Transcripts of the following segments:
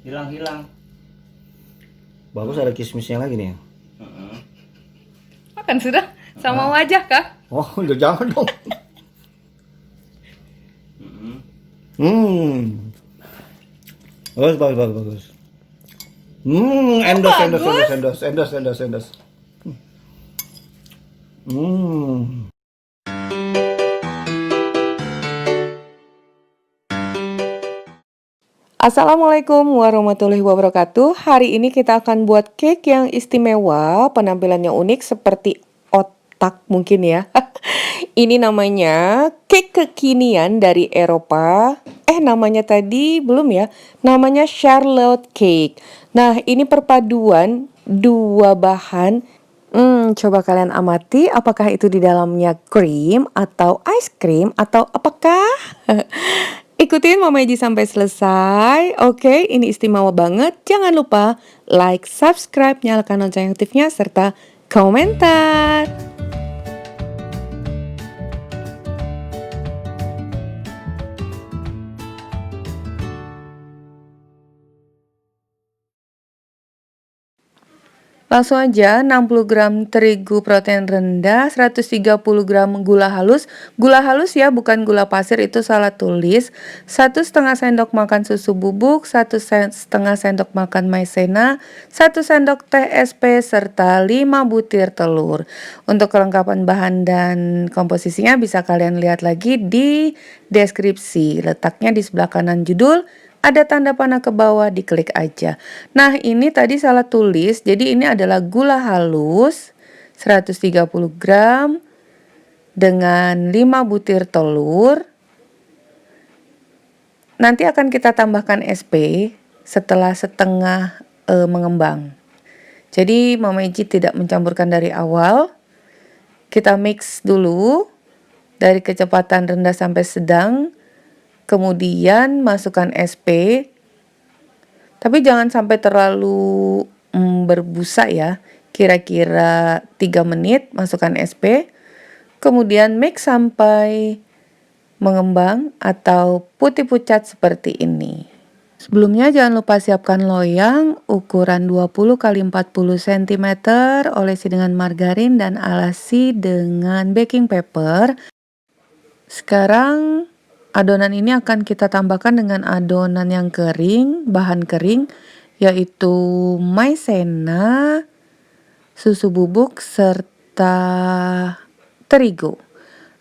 hilang. Bagus, ada kismisnya lagi nih. Makan sudah sama wajah kah? Oh, udah jangan dong. Bagus. Endos. Assalamualaikum warahmatullahi wabarakatuh. Hari ini kita akan buat cake yang istimewa, penampilannya unik seperti otak mungkin ya. Ini namanya cake kekinian dari Eropa. Namanya tadi belum ya. Namanya Charlotte cake. Nah, ini perpaduan dua bahan. Coba kalian amati apakah itu di dalamnya krim atau ice cream atau apakah? Ikutin Mama Eji sampai selesai. Oke, ini istimewa banget. Jangan lupa like, subscribe, nyalakan lonceng aktifnya, serta komentar. Langsung aja 60 gram terigu protein rendah, 130 gram gula halus. Gula halus ya, bukan gula pasir, itu salah tulis. 1,5 sendok makan susu bubuk, 1,5 sendok makan maizena, 1 sendok teh SP, serta 5 butir telur. Untuk kelengkapan bahan dan komposisinya bisa kalian lihat lagi di deskripsi. Letaknya di sebelah kanan judul. Ada tanda panah ke bawah, diklik aja. Nah, ini tadi salah tulis. Jadi ini adalah gula halus 130 gram dengan 5 butir telur. Nanti akan kita tambahkan SP setelah setengah mengembang. Jadi Mama Eji tidak mencampurkan dari awal. Kita mix dulu dari kecepatan rendah sampai sedang. Kemudian masukkan SP, tapi jangan sampai terlalu berbusa ya, kira-kira 3 menit masukkan SP, kemudian mix sampai mengembang atau putih pucat seperti ini. Sebelumnya jangan lupa siapkan loyang ukuran 20 x 40 cm, olesi dengan margarin dan alasi dengan baking paper. Sekarang adonan ini akan kita tambahkan dengan adonan yang kering, bahan kering, yaitu maizena, susu bubuk, serta terigu.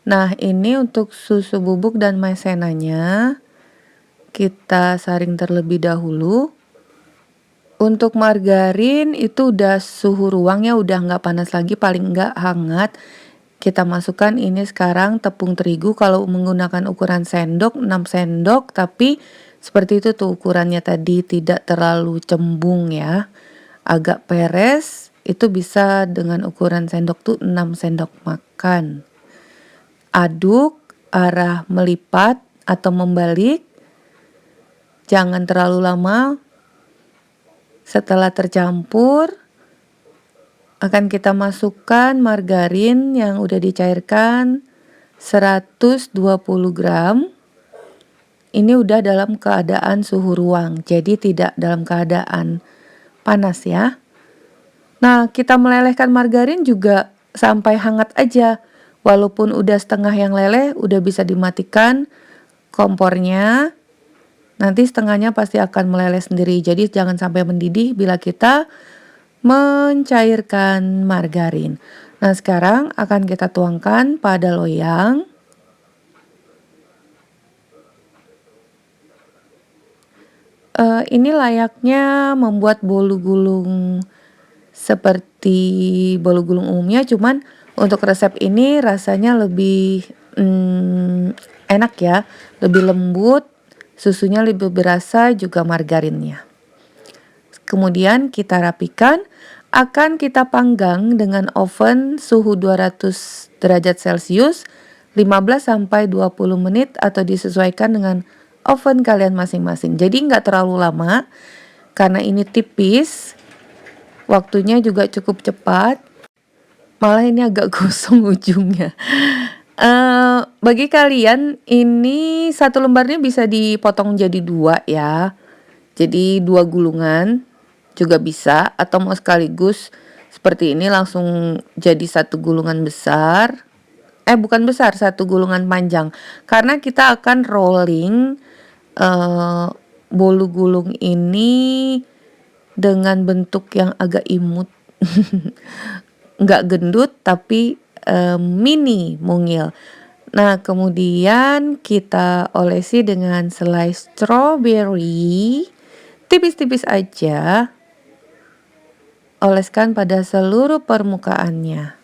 Nah, ini untuk susu bubuk dan maizenanya kita saring terlebih dahulu. Untuk margarin itu udah suhu ruangnya udah nggak panas lagi, paling nggak hangat. Kita masukkan ini sekarang tepung terigu. Kalau menggunakan ukuran sendok 6 sendok, tapi seperti itu tuh ukurannya tadi, tidak terlalu cembung ya, agak peres. Itu bisa dengan ukuran sendok tuh 6 sendok makan. Aduk arah melipat atau membalik, jangan terlalu lama. Setelah tercampur, akan kita masukkan margarin yang udah dicairkan 120 gram. Ini udah dalam keadaan suhu ruang, jadi tidak dalam keadaan panas ya. Nah, kita melelehkan margarin juga sampai hangat aja. Walaupun udah setengah yang leleh, udah bisa dimatikan kompornya. Nanti setengahnya pasti akan meleleh sendiri, jadi jangan sampai mendidih bila kita mencairkan margarin. Nah, sekarang akan kita tuangkan pada loyang. Ini layaknya membuat bolu gulung seperti bolu gulung umumnya, cuman untuk resep ini rasanya lebih enak ya, lebih lembut, susunya lebih berasa, juga margarinnya. Kemudian kita rapikan, akan kita panggang dengan oven suhu 200 derajat Celcius 15-20 menit atau disesuaikan dengan oven kalian masing-masing. Jadi nggak terlalu lama karena ini tipis, waktunya juga cukup cepat. Malah ini agak gosong ujungnya. Bagi kalian ini satu lembarnya bisa dipotong jadi 2 ya. Jadi 2 gulungan juga bisa, atau mau sekaligus seperti ini langsung jadi 1 gulungan besar. Bukan besar, 1 gulungan panjang. Karena kita akan rolling bolu gulung ini dengan bentuk yang agak imut. Nggak gendut tapi mini mungil. Nah, kemudian kita olesi dengan selai strawberry, tipis-tipis aja. Oleskan pada seluruh permukaannya.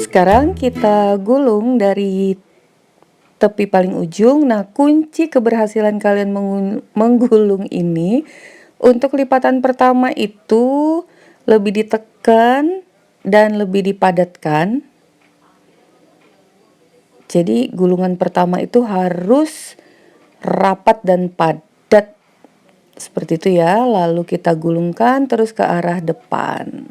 Sekarang kita gulung dari tepi paling ujung. Nah, kunci keberhasilan kalian menggulung ini untuk lipatan pertama itu lebih ditekan dan lebih dipadatkan. Jadi gulungan pertama itu harus rapat dan padat seperti itu ya. Lalu kita gulungkan terus ke arah depan.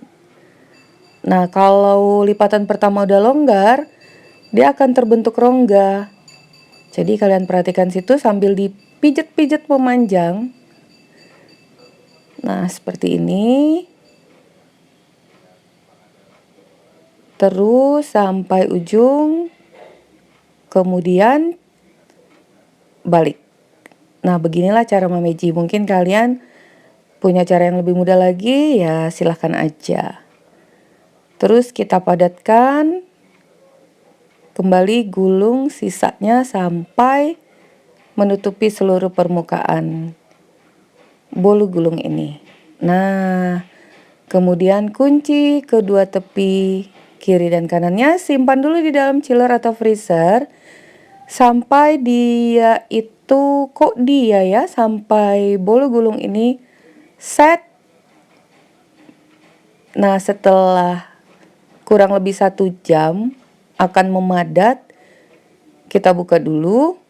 Nah, kalau lipatan pertama udah longgar, dia akan terbentuk rongga. Jadi kalian perhatikan situ sambil dipijat-pijat memanjang. Nah, seperti ini. Terus sampai ujung, kemudian balik. Nah, beginilah cara memeji. Mungkin kalian punya cara yang lebih mudah lagi, ya silahkan aja. Terus kita padatkan, kembali gulung sisanya sampai menutupi seluruh permukaan bolu gulung ini. Nah, kemudian kunci kedua tepi kiri dan kanannya, simpan dulu di dalam chiller atau freezer sampai sampai bolu gulung ini set. Nah, setelah kurang lebih 1 jam akan memadat, kita buka dulu.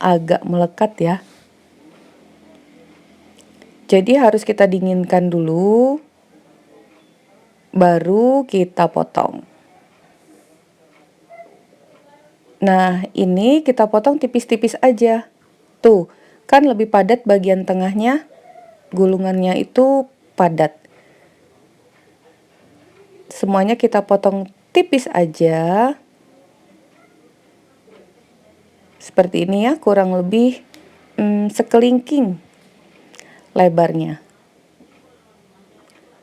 Agak melekat ya. Jadi harus kita dinginkan dulu, baru kita potong. Nah, ini kita potong tipis-tipis aja. Tuh, kan lebih padat bagian tengahnya, gulungannya itu padat. Semuanya kita potong tipis aja. Seperti ini ya, kurang lebih sekelingking lebarnya.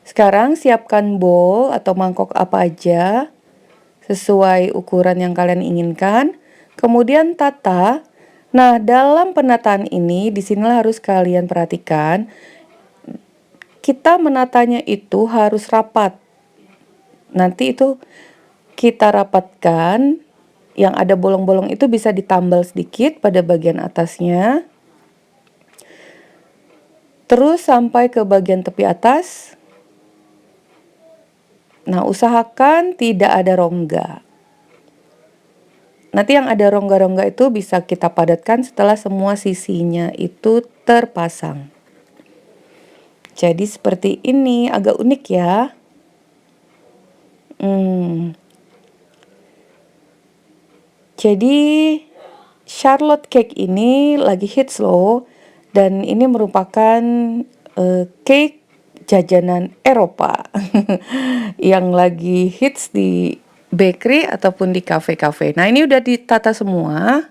Sekarang siapkan bowl atau mangkok apa aja sesuai ukuran yang kalian inginkan. Kemudian tata. Nah, dalam penataan ini disinilah harus kalian perhatikan. Kita menatanya itu harus rapat. Nanti itu kita rapatkan, yang ada bolong-bolong itu bisa ditambal sedikit pada bagian atasnya. Terus sampai ke bagian tepi atas. Nah, usahakan tidak ada rongga. Nanti yang ada rongga-rongga itu bisa kita padatkan setelah semua sisinya itu terpasang. Jadi seperti ini, agak unik ya. Jadi Charlotte Cake ini lagi hits loh. Dan ini merupakan cake jajanan Eropa yang lagi hits di bakery ataupun di kafe-kafe. Nah, ini udah ditata semua.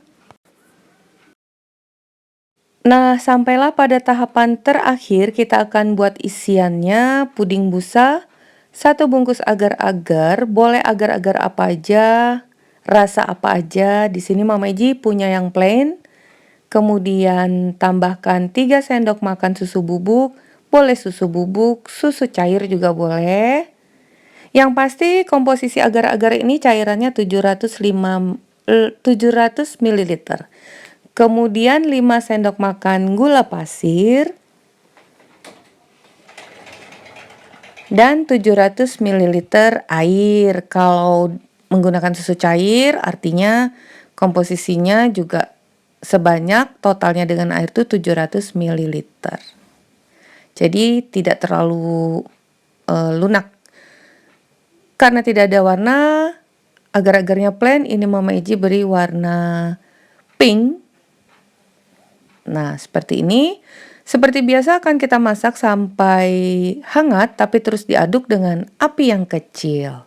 Nah, sampailah pada tahapan terakhir, kita akan buat isiannya puding busa. 1 bungkus agar-agar, boleh agar-agar apa aja, rasa apa aja. Di sini Mama Eji punya yang plain. Kemudian tambahkan 3 sendok makan susu bubuk, boleh susu bubuk, susu cair juga boleh. Yang pasti komposisi agar-agar ini cairannya 700 ml. Kemudian 5 sendok makan gula pasir. Dan 700 ml air. Kalau menggunakan susu cair artinya komposisinya juga sebanyak, totalnya dengan air itu 700 ml. Jadi tidak terlalu lunak. Karena tidak ada warna, agar-agarnya plain, ini Mama Iji beri warna pink. Nah, seperti ini. Seperti biasa akan kita masak sampai hangat, tapi terus diaduk dengan api yang kecil.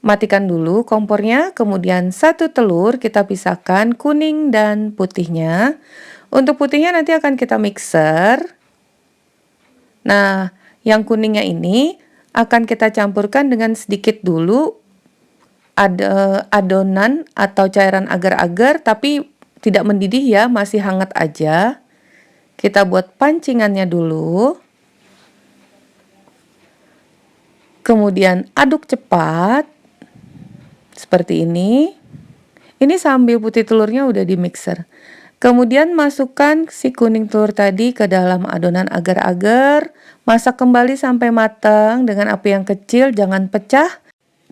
Matikan dulu kompornya, kemudian 1 telur kita pisahkan kuning dan putihnya. Untuk putihnya nanti akan kita mixer. Nah, yang kuningnya ini akan kita campurkan dengan sedikit dulu adonan atau cairan agar-agar, tapi tidak mendidih ya, masih hangat aja. Kita buat pancingannya dulu. Kemudian aduk cepat. Seperti ini. Ini sambil putih telurnya udah di mixer. Kemudian masukkan si kuning telur tadi ke dalam adonan agar-agar. Masak kembali sampai matang dengan api yang kecil, jangan pecah.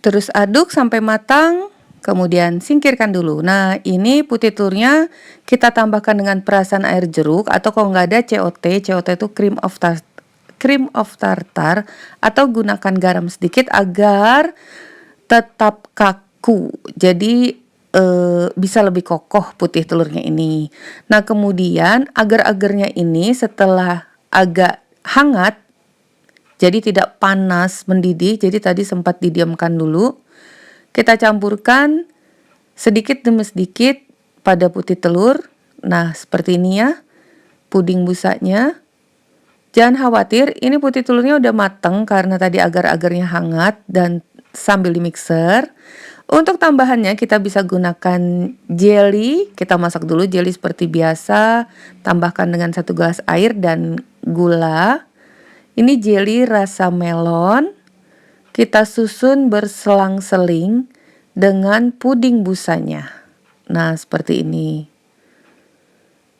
Terus aduk sampai matang, kemudian singkirkan dulu. Nah, ini putih telurnya kita tambahkan dengan perasan air jeruk, atau kalau nggak ada COT. COT itu cream of tartar, atau gunakan garam sedikit agar tetap kaku. Jadi bisa lebih kokoh putih telurnya ini. Nah, kemudian agar-agarnya ini setelah agak hangat, jadi tidak panas mendidih, jadi tadi sempat didiamkan dulu. Kita campurkan sedikit demi sedikit pada putih telur. Nah, seperti ini ya, puding busanya. Jangan khawatir, ini putih telurnya udah mateng karena tadi agar-agarnya hangat dan sambil di mixer. Untuk tambahannya kita bisa gunakan jelly. Kita masak dulu jelly seperti biasa. Tambahkan dengan 1 gelas air dan gula. Ini jelly rasa melon. Kita susun berselang-seling dengan puding busanya. Nah, seperti ini.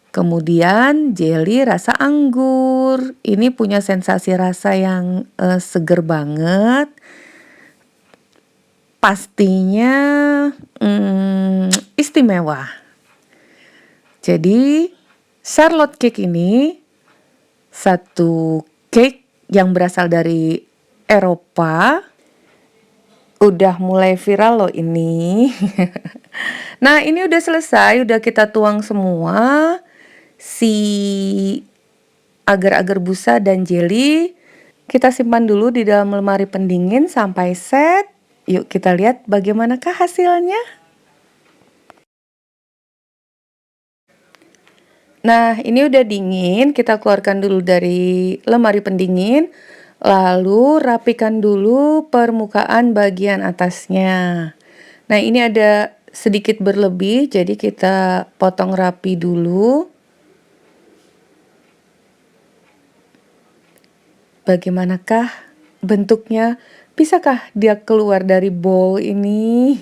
Kemudian jelly rasa anggur. Ini punya sensasi rasa yang seger banget. Pastinya istimewa. Jadi Charlotte cake ini satu cake yang berasal dari Eropa. Udah mulai viral loh ini. Nah, ini udah selesai, udah kita tuang semua si agar-agar busa dan jelly. Kita simpan dulu di dalam lemari pendingin sampai set. Yuk kita lihat bagaimanakah hasilnya. Nah, ini udah dingin, kita keluarkan dulu dari lemari pendingin. Lalu rapikan dulu permukaan bagian atasnya. Nah, ini ada sedikit berlebih, jadi kita potong rapi dulu. Bagaimanakah bentuknya? Bisakah dia keluar dari bowl ini?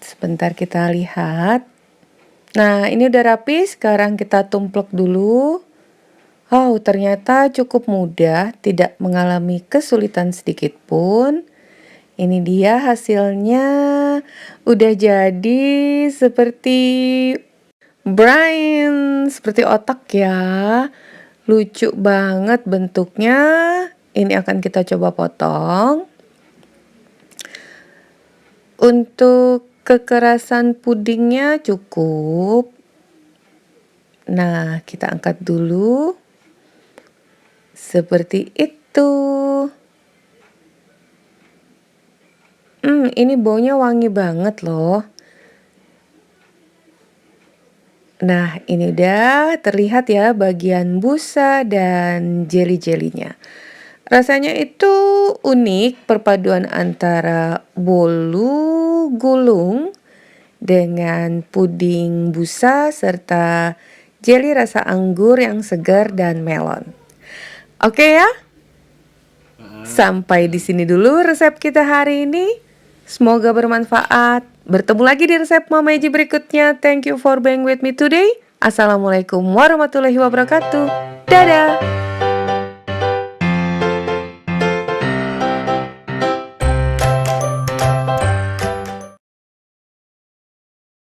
Sebentar kita lihat. Nah, ini udah rapi, sekarang kita tumplek dulu. Oh, ternyata cukup mudah, tidak mengalami kesulitan sedikit pun. Ini dia hasilnya. Udah jadi seperti brain, seperti otak ya. Lucu banget bentuknya. Ini akan kita coba potong. Untuk kekerasan pudingnya cukup. Nah, kita angkat dulu. Seperti itu. Ini baunya wangi banget loh. Nah, ini udah terlihat ya bagian busa dan jelly-jelinya. Rasanya itu unik, perpaduan antara bolu gulung dengan puding busa serta jelly rasa anggur yang segar dan melon. Oke ya? Sampai di sini dulu resep kita hari ini. Semoga bermanfaat. Bertemu lagi di resep Mama Iji berikutnya. Thank you for being with me today. Assalamualaikum warahmatullahi wabarakatuh. Dadah!